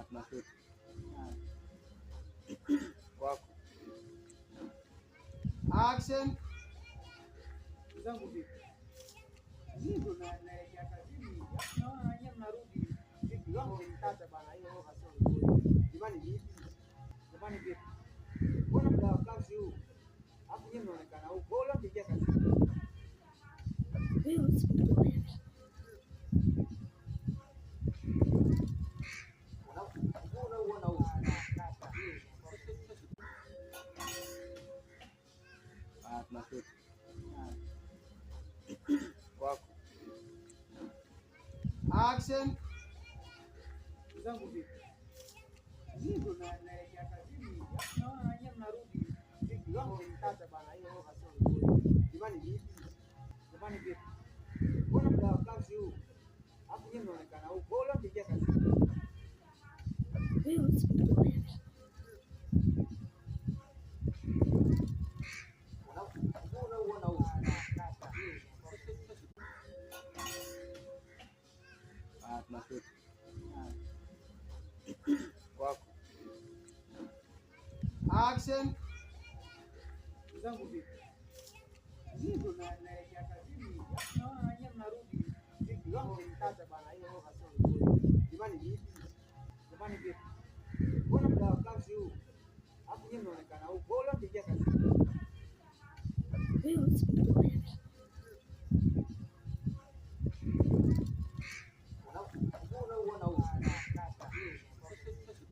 Tunashuti kwako. Action. Zangu vipi? Mimi ndo naelekea kazini. Naona wenyewe mnarudi. Vipi wangu nitata bana, hiyo roho sio nzuri. Jamani vipi? Jamani vipi? Mbona muda wa kazi huu? Hapo nyinyi mnaonekana huko. Bora mpigia kazi. Wewe usipige. Unaona huko. Tunashuti kwako. Action. Zangu vipi? Mimi ndo naelekea kazini. Naona wenyewe mnarudi. Vipi wangu nitata bana, hiyo roho sio nzuri. Jamani vipi? Jamani vipi? Mbona muda wa kazi huu? Hapo nyinyi mnaonekana huko. Bora mpigia kazi. Wewe usipige. Tunashuti kwako. Action. Zangu vipi? Mimi ndo naelekea kazini. Naona wenyewe mnarudi. Vipi wangu nitata bana, hiyo roho sio nzuri. Jamani vipi? Jamani vipi? Mbona muda wa kazi huu? Hapo nyinyi mnaonekana huko. Bora mpigia kazi. Wewe usipige.